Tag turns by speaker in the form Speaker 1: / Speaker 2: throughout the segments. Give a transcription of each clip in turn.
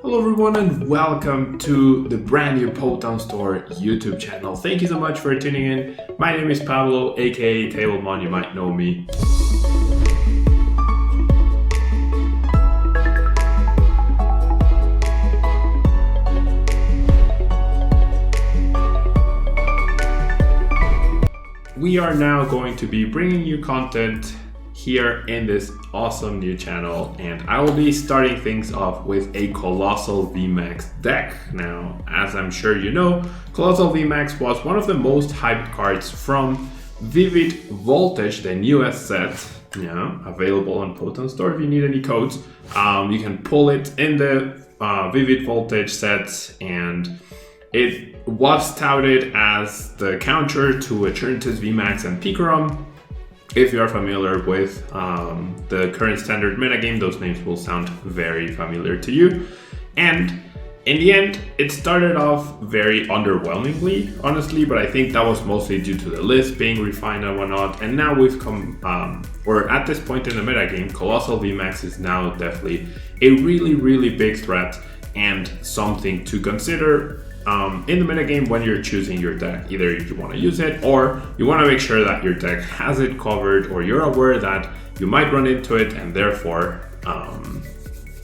Speaker 1: Hello everyone and welcome to the brand new PoTown Store YouTube channel. Thank you so much for tuning in. My name is Pablo, aka Tablemon, you might know me. We are now going to be bringing you content here in this awesome new channel, and I will be starting things off with a Coalossal VMAX deck. Now, as I'm sure you know, Coalossal VMAX was one of the most hyped cards from Vivid Voltage, the newest set, available on PoTown Store. If you need any codes, you can pull it in the Vivid Voltage set, and it was touted as the counter to Eternatus VMAX and Pikarom. If you are familiar with the current standard metagame, those names will sound very familiar to you. And in the end, it started off very underwhelmingly, honestly, but I think that was mostly due to the list being refined and whatnot. And now we've come, or at this point in the metagame, Coalossal VMAX is now definitely a really big threat and something to consider in the metagame when you're choosing your deck. Either if you want to use it or you want to make sure that your deck has it covered, or you're aware that you might run into it and therefore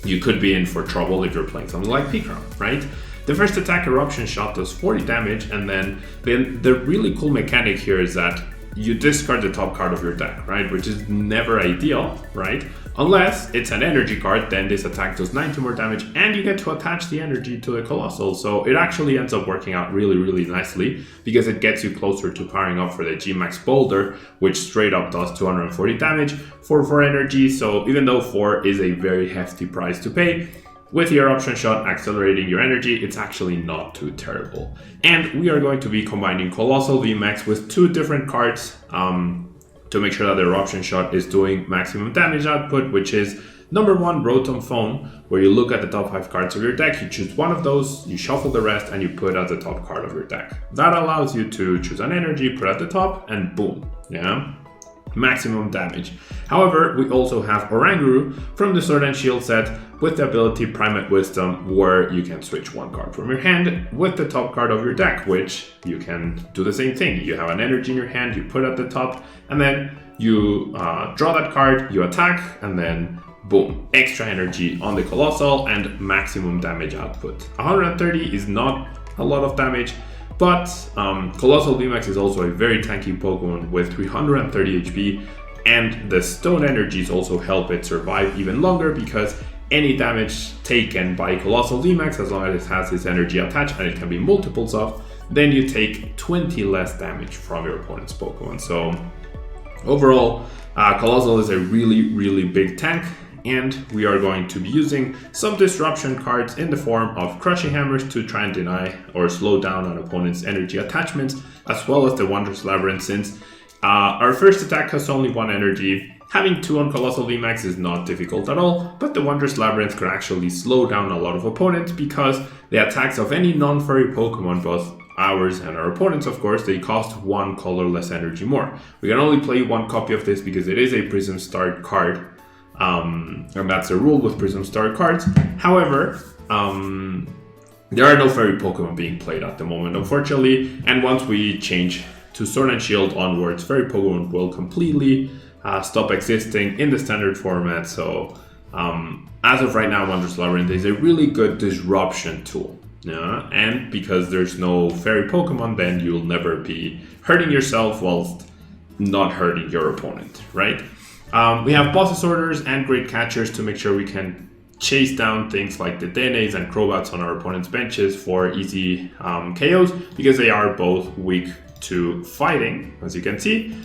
Speaker 1: you could be in for trouble if you're playing something like Pikarom, right? The first attack, Eruption Shot, does 40 damage, and then the really cool mechanic here is that you discard the top card of your deck, right? Which is never ideal, right? Unless it's an energy card, then this attack does 90 more damage and you get to attach the energy to the Coalossal. So it actually ends up working out really nicely because it gets you closer to powering up for the G-Max Boulder, which straight up does 240 damage for 4 energy. So even though 4 is a very hefty price to pay, with your Eruption Shot accelerating your energy, it's actually not too terrible. And we are going to be combining Coalossal VMAX with 2 different cards to make sure that the Eruption Shot is doing maximum damage output, which is number 1, Rotom Phone, where you look at the top 5 cards of your deck, you choose one of those, you shuffle the rest, and you put as the top card of your deck. That allows you to choose an energy, put at the top, and boom, maximum damage. However, we also have Oranguru from the Sword and Shield set with the ability Primate Wisdom, where you can switch one card from your hand with the top card of your deck, which you can do the same thing. You have an energy in your hand, you put at the top, and then you draw that card, you attack, and then boom, extra energy on the Coalossal and maximum damage output. 130 is not a lot of damage, but Coalossal VMAX is also a very tanky Pokemon with 330 HP, and the Stone Energies also help it survive even longer because any damage taken by Coalossal VMAX, as long as it has its energy attached, and it can be multiples of, then you take 20 less damage from your opponent's Pokemon. So overall, Coalossal is a really big tank, and we are going to be using some disruption cards in the form of Crushing Hammers to try and deny or slow down an opponent's energy attachments, as well as the Wondrous Labyrinth, since our first attack has only 1 energy. Having 2 on Coalossal VMAX is not difficult at all, but the Wondrous Labyrinth could actually slow down a lot of opponents because the attacks of any non-furry Pokemon, both ours and our opponents of course, they cost 1 colorless energy more. We can only play 1 copy of this because it is a Prism Star card, and that's the rule with Prism Star cards. However, there are no fairy Pokemon being played at the moment, unfortunately, and once we change to Sword and Shield onwards, fairy Pokemon will completely stop existing in the standard format. So as of right now, Wondrous Labyrinth is a really good disruption tool. And because there's no fairy Pokemon, then you'll never be hurting yourself whilst not hurting your opponent, right? We have Boss's Orders and Great Catchers to make sure we can chase down things like the Denes and Crobats on our opponent's benches for easy KOs, because they are both weak to fighting, as you can see,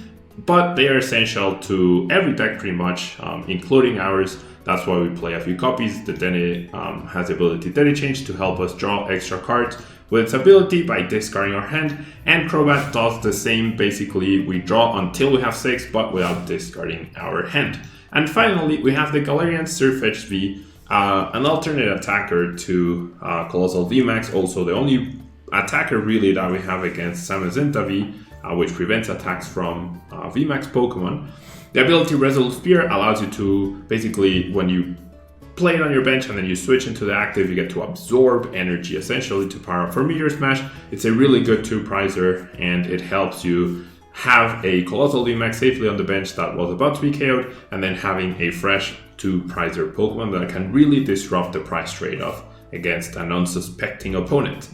Speaker 1: but they are essential to every deck pretty much, including ours. That's why we play a few copies. The Dene has the ability Dene Change to help us draw extra cards with its ability by discarding our hand, and Crobat does the same. Basically, we draw until we have 6, but without discarding our hand. And finally, we have the Galarian Surfetch'd V, an alternate attacker to Coalossal VMAX, also the only attacker really that we have against Samazinta V, which prevents attacks from VMAX Pokemon. The ability Resolute Spear allows you to basically, when you play it on your bench and then you switch into the active, you get to absorb energy essentially to power up for Meteor Smash. It's a really good 2-prizer and it helps you have a Coalossal VMAX safely on the bench that was about to be KO'd, and then having a fresh 2-prizer Pokemon that can really disrupt the price trade-off against an unsuspecting opponent.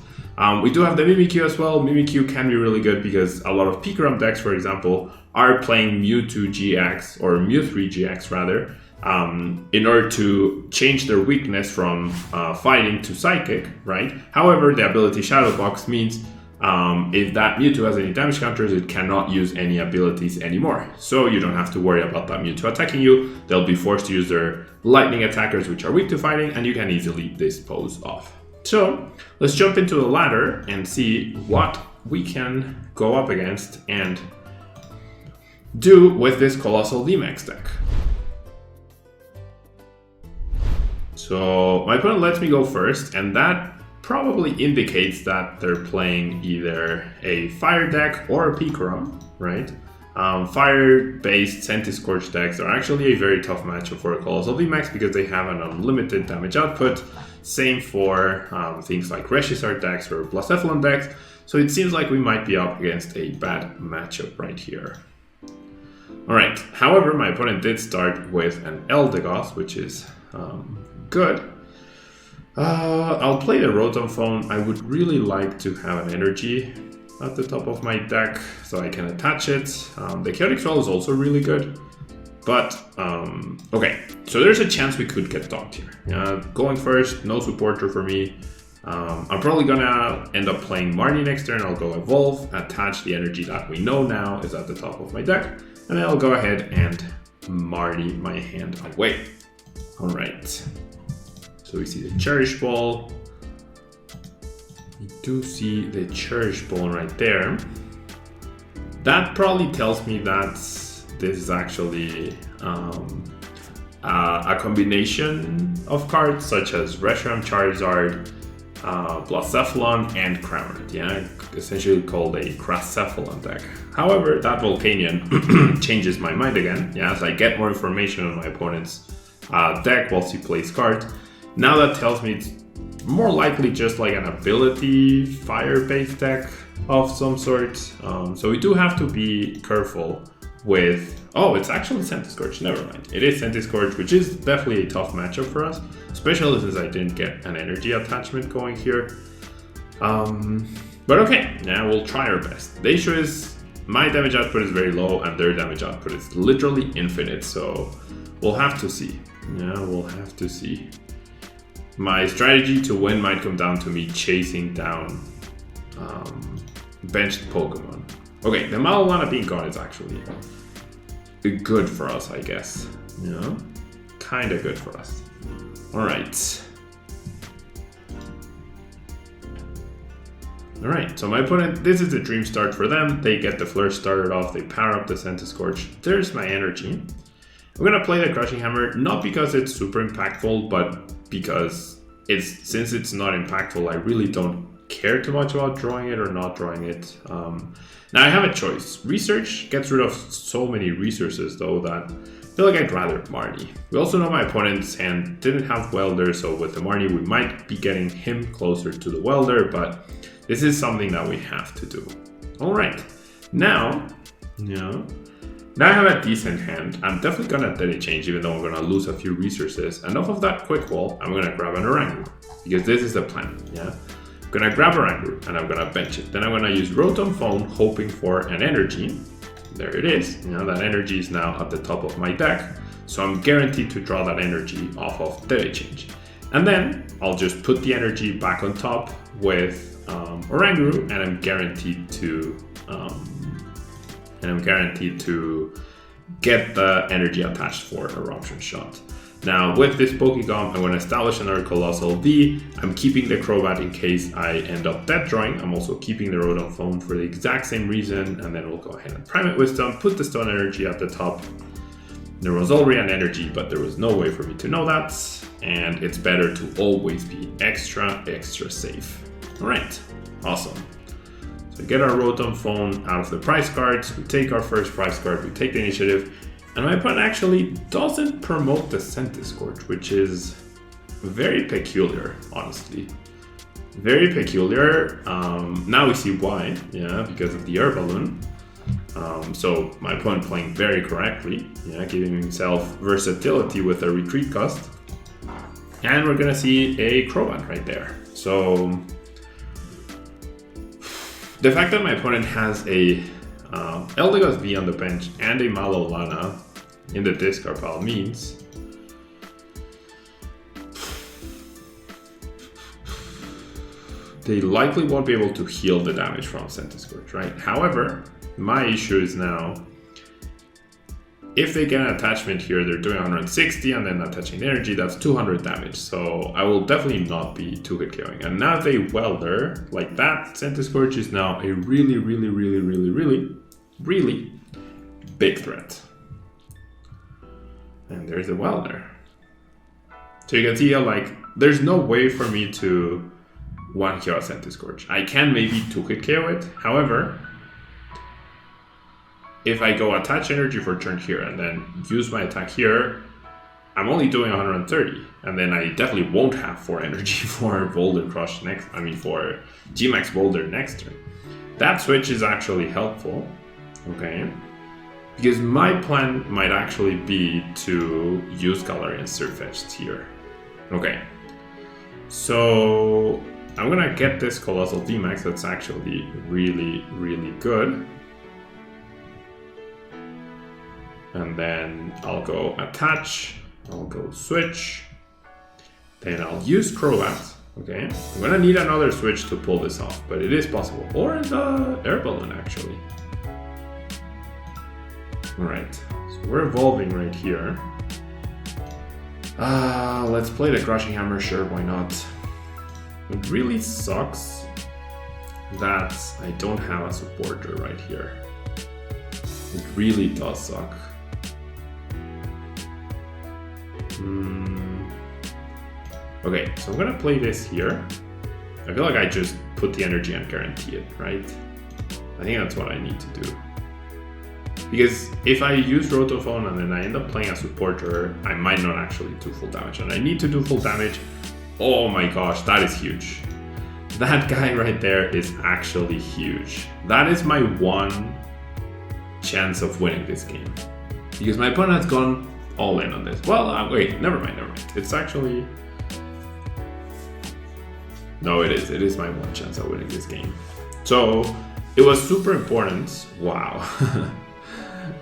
Speaker 1: We do have the Mimikyu as well. Mimikyu can be really good because a lot of Pikarom decks, for example, are playing Mewtwo GX or Mew3 GX rather, in order to change their weakness from fighting to psychic, right? However, the ability Shadow Box means if that Mewtwo has any damage counters, it cannot use any abilities anymore. So you don't have to worry about that Mewtwo attacking you. They'll be forced to use their lightning attackers, which are weak to fighting, and you can easily dispose of. So let's jump into the ladder and see what we can go up against and do with this Coalossal VMAX deck. So my opponent lets me go first, and that probably indicates that they're playing either a fire deck or a Pikarom, right? Fire-based Centiskorch decks are actually a very tough matchup for a Coalossal VMAX because they have an unlimited damage output. Same for things like Reshizzard decks or Blacephalon decks. So it seems like we might be up against a bad matchup right here. Alright, however, my opponent did start with an Eldegoss, which is good. I'll play the Rotom Phone. I would really like to have an energy at the top of my deck so I can attach it. The Chaotic Swell is also really good. But, okay, so there's a chance we could get docked here. Going first, no supporter for me. I'm probably gonna end up playing Marnie next turn. I'll go Evolve, attach the energy that we know now is at the top of my deck, and then I'll go ahead and Marnie my hand away. Alright. So we see the Cherish Ball. We do see the Cherish Ball right there. That probably tells me that this is actually a combination of cards such as Reshiram, Charizard, Blacephalon, and Cramorant. Yeah, essentially called a Cracephalon deck. However, that Volcanion changes my mind again. Yeah, as I get more information on my opponent's deck whilst he plays cards. Now that tells me it's more likely just like an ability fire-based deck of some sort. So we do have to be careful with... Oh, it's actually Centiskorch, never mind. It is Centiskorch, which is definitely a tough matchup for us, especially since I didn't get an energy attachment going here. But okay, now we'll try our best. The issue is my damage output is very low and their damage output is literally infinite, so we'll have to see. Yeah, we'll have to see. My strategy to win might come down to me chasing down benched Pokemon. Okay, the Malwana being gone is actually good for us, I guess. You know? Kinda good for us. Alright. Alright, so my opponent, this is the dream start for them. They get the Flourish started off, they power up the Centiskorch. There's my energy. I'm gonna play the Crushing Hammer, not because it's super impactful, but because since it's not impactful, I really don't care too much about drawing it or not drawing it. Now I have a choice. Research gets rid of so many resources though that I feel like I'd rather Marnie. We also know my opponent's hand didn't have Welder, so with the Marnie we might be getting him closer to the Welder, but this is something that we have to do. Alright, now I have a decent hand. I'm definitely gonna let it change even though I'm gonna lose a few resources. Enough of that Quick Wall, I'm gonna grab an Oranguru because this is the plan, yeah? I'm gonna grab Oranguru and I'm gonna bench it. Then I'm gonna use Rotom Phone hoping for an energy. There it is. You know, that energy is now at the top of my deck. So I'm guaranteed to draw that energy off of the change. And then I'll just put the energy back on top with Oranguru and I'm guaranteed to get the energy attached for Eruption Shot. Now with this Pokegum, I'm going to establish another Coalossal V. I'm keeping the Crobat in case I end up dead drawing. I'm also keeping the Rotom Phone for the exact same reason, and then we'll go ahead and Primate Wisdom, put the Stone Energy at the top. There was already an energy, but there was no way for me to know that, and it's better to always be extra safe. Alright, awesome. So we get our Rotom Phone out of the prize cards, we take our first prize card, we take the initiative, and my opponent actually doesn't promote the Centiskorch, which is very peculiar, honestly. Very peculiar. Now we see why, yeah, because of the air balloon. So my opponent playing very correctly, yeah, giving himself versatility with a retreat cost. And we're gonna see a Crobat right there. So the fact that my opponent has a Eldegoss V on the bench and a Alola in the discard pile means they likely won't be able to heal the damage from Centiskorch, right? However, my issue is now, if they get an attachment here, they're doing 160 and then attaching energy, that's 200 damage. So I will definitely not be 2-hit KOing. And now they welder like that, Centiskorch is now a really big threat. And there's a welder. So you can see how, like, there's no way for me to 1-KO Centiskorch. I can maybe 2-hit KO it. However, if I go attach energy for turn here and then use my attack here, I'm only doing 130. And then I definitely won't have 4 energy for Boulder Crush next, for G-Max Boulder next turn. That switch is actually helpful, okay? Because my plan might actually be to use Galarian Surfetched here. Okay, so I'm gonna get this Coalossal VMAX that's actually really good. And then I'll go attach, I'll go switch, then I'll use Crobat, okay? I'm gonna need another switch to pull this off, but it is possible. Or the air balloon, actually. All right, so we're evolving right here. Let's play the Crushing Hammer, sure, why not? It really sucks that I don't have a supporter right here. It really does suck. Okay, so I'm gonna play this here. I feel like I just put the energy and guarantee it, right? I think that's what I need to do. Because if I use Rotophone and then I end up playing a supporter, I might not actually do full damage. And I need to do full damage. Oh my gosh, that is huge. That guy right there is actually huge. That is my one chance of winning this game. Because my opponent has gone all in on this. Well, wait, never mind. It's actually... No, it is. It is my one chance of winning this game. So, it was super important. Wow.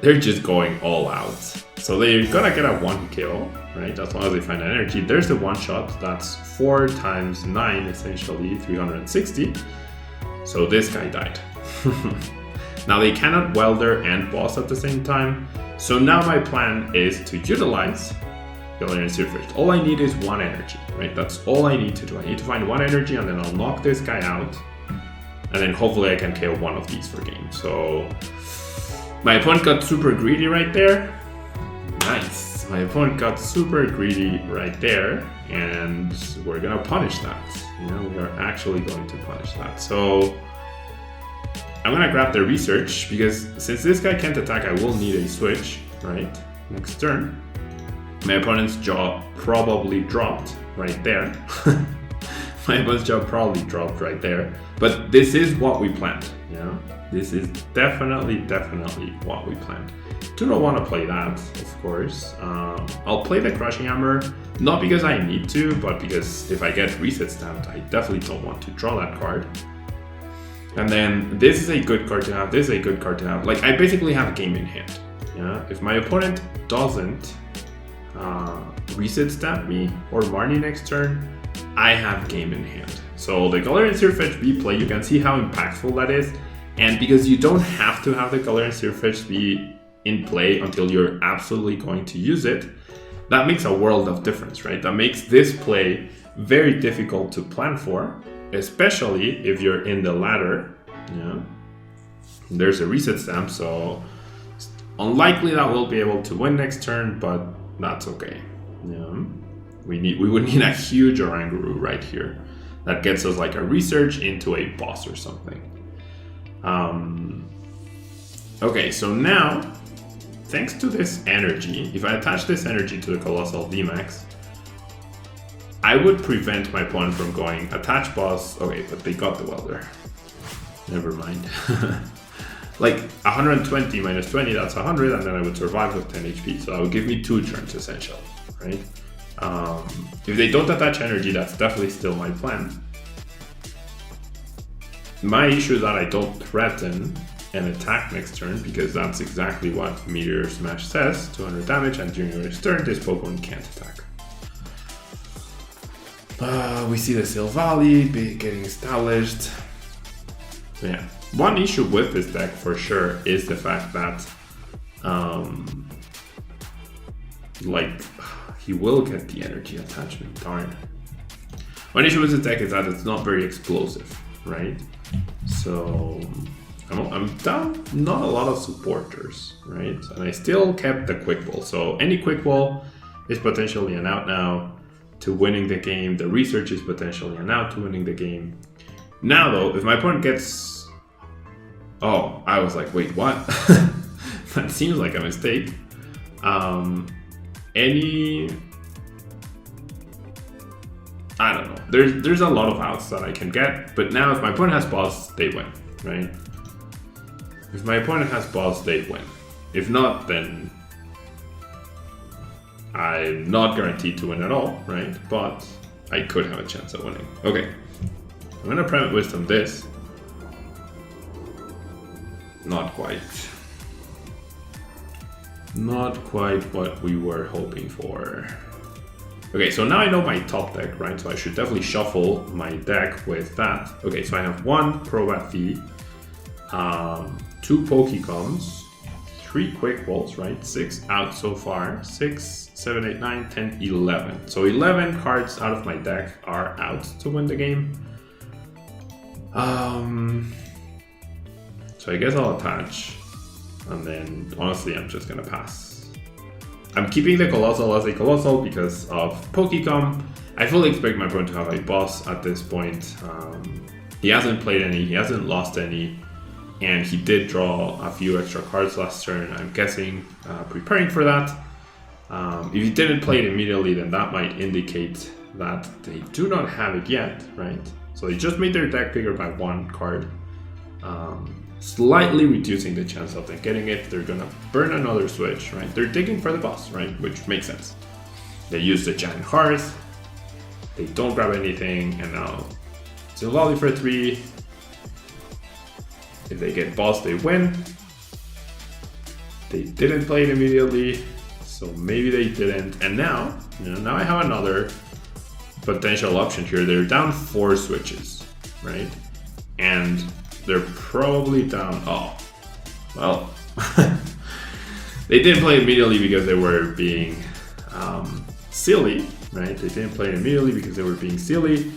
Speaker 1: They're just going all out. So they're gonna get a 1 kill, right? As long as they find energy. There's the one shot. That's 4 times 9, essentially, 360. So this guy died. Now they cannot welder and boss at the same time. So now my plan is to utilize Galarian Surfetched. All I need is 1 energy, right? That's all I need to do. I need to find 1 energy and then I'll knock this guy out. And then hopefully I can KO one of these for game. So my opponent got super greedy right there. Nice. My opponent got super greedy right there. And we're gonna punish that. You know, we are actually going to punish that. So I'm gonna grab the research because since this guy can't attack, I will need a switch, right? Next turn. My opponent's jaw probably dropped right there. My opponent's jaw probably dropped right there. But this is what we planned, you know? This is definitely what we planned. Do not want to play that, of course. I'll play the Crushing Hammer, not because I need to, but because if I get reset stamped, I definitely don't want to draw that card. And then this is a good card to have, this is a good card to have. Like, I basically have a game in hand. Yeah? If my opponent doesn't reset stamp me or Marnie next turn, I have game in hand. So the Galarian Surfetched V play, you can see how impactful that is. And because you don't have to have the Galarian Surfetched V in play until you're absolutely going to use it, that makes a world of difference, right? That makes this play very difficult to plan for, especially if you're in the ladder. Yeah, there's a reset stamp, so it's unlikely that we'll be able to win next turn, but that's okay. Yeah, we would need a huge Oranguru right here that gets us like a research into a boss or something. Okay, so now, thanks to this energy, if I attach this energy to the Coalossal VMAX, I would prevent my opponent from going attach boss. Okay, but they got the welder. Never mind. Like 120 minus 20, that's 100, and then I would survive with 10 HP. So that would give me 2 turns essentially, right? If they don't attach energy, that's definitely still my plan. My issue is that I don't threaten an attack next turn, because that's exactly what Meteor Smash says, 200 damage, and during your next turn, this Pokemon can't attack. We see the Seal Valley getting established. So yeah, one issue with this deck for sure is the fact that like he will get the energy attachment, darn. One issue with this deck is that it's not very explosive, right? So I'm down not a lot of supporters, right? And I still kept the Quick Ball. So any Quick Ball is potentially an out now to winning the game. The Research is potentially an out to winning the game. Now though, if my opponent gets... Oh, I was like, wait, what? That seems like a mistake. I don't know. There's a lot of outs that I can get, but now if my opponent has boss, they win, right? If my opponent has boss, they win. If not, then I'm not guaranteed to win at all, right? But I could have a chance at winning. Okay, I'm gonna Private Wisdom this. Not quite. Not quite what we were hoping for. Okay, so now I know my top deck, right? So I should definitely shuffle my deck with that. Okay, so I have 1 Crobat V, 2 Pokecoms, 3 Quick Balls, right? 6 out so far. 6, 7, 8, 9, 10, 11. So 11 cards out of my deck are out to win the game. So I guess I'll attach, and then honestly I'm just gonna pass. I'm keeping the Coalossal as a Coalossal because of Pokecom. I fully expect my opponent to have a boss at this point. He hasn't played any, he hasn't lost any, and he did draw a few extra cards last turn, I'm guessing, preparing for that. If he didn't play it immediately, then that might indicate that they do not have it yet, right? So they just made their deck bigger by 1 card. Slightly reducing the chance of them getting it. They're gonna burn another switch, right? They're digging for the boss, right? Which makes sense. They use the Giant Hearth, they don't grab anything, and now it's a Volley for 3. If they get boss, they win. They didn't play it immediately, so maybe they didn't. And now, now I have another potential option here. They're down 4 switches, right? And they're probably down, oh, well, they didn't play immediately because they were being silly, right? They didn't play immediately because they were being silly.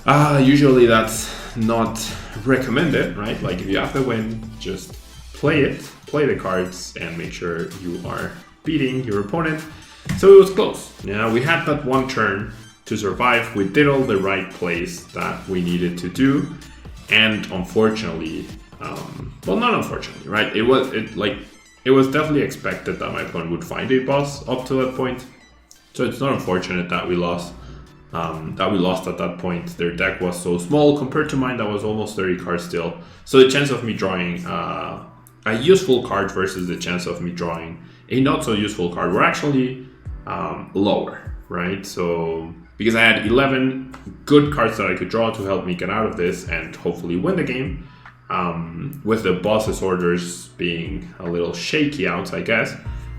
Speaker 1: Usually that's not recommended, right? Like if you have to win, just play it, play the cards, and make sure you are beating your opponent. So it was close. Yeah, we had that 1 turn to survive. We did all the right plays that we needed to do. And unfortunately, well, not unfortunately, right? It was definitely expected that my opponent would find a boss up to that point. So it's not unfortunate that we lost. At that point. Their deck was so small compared to mine that was almost 30 cards still. So the chance of me drawing a useful card versus the chance of me drawing a not so useful card were actually lower, right? So because I had 11 good cards that I could draw to help me get out of this and hopefully win the game, with the boss's orders being a little shaky out, I guess,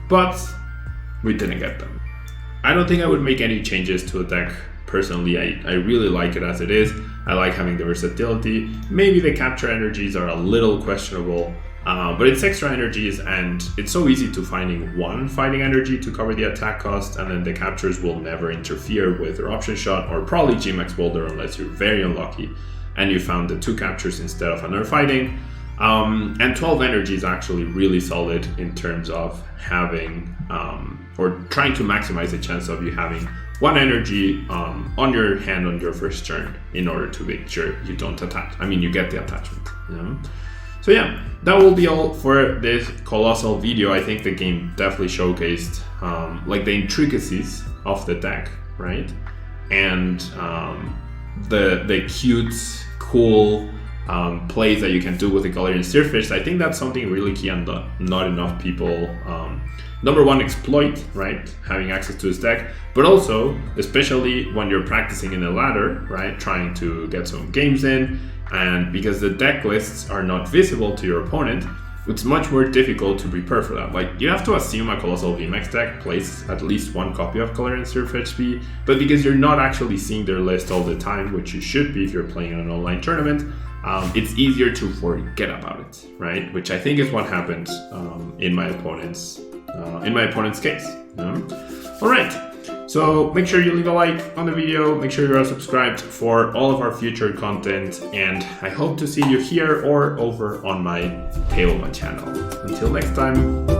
Speaker 1: but we didn't get them. I don't think I would make any changes to the deck personally. I really like it as it is. I like having the versatility. Maybe the capture energies are a little questionable, but it's extra energies and it's so easy to finding 1 fighting energy to cover the attack cost, and then the captures will never interfere with your option shot or probably G-Max Boulder unless you're very unlucky and you found the 2 captures instead of another fighting. And 12 energy is actually really solid in terms of having or trying to maximize the chance of you having 1 energy on your hand on your first turn in order to make sure you don't attach. I mean, you get the attachment, you know? So yeah, that will be all for this Coalossal video. I think the game definitely showcased like the intricacies of the deck. right? And the cute, cool plays that you can do with the Galarian Steerfish, I think that's something really key and not enough people, number one, exploit, right? Having access to this deck, but also, especially when you're practicing in a ladder, right? Trying to get some games in, and because the deck lists are not visible to your opponent, it's much more difficult to prepare for that. Like, you have to assume a Coalossal VMAX deck plays at least one copy of Galarian Steerfish V, but because you're not actually seeing their list all the time, which you should be if you're playing in an online tournament, it's easier to forget about it, right? Which I think is what happened in my opponent's case. All right. So make sure you leave a like on the video, make sure you are subscribed for all of our future content, and I hope to see you here or over on my Tablemon channel. Until next time.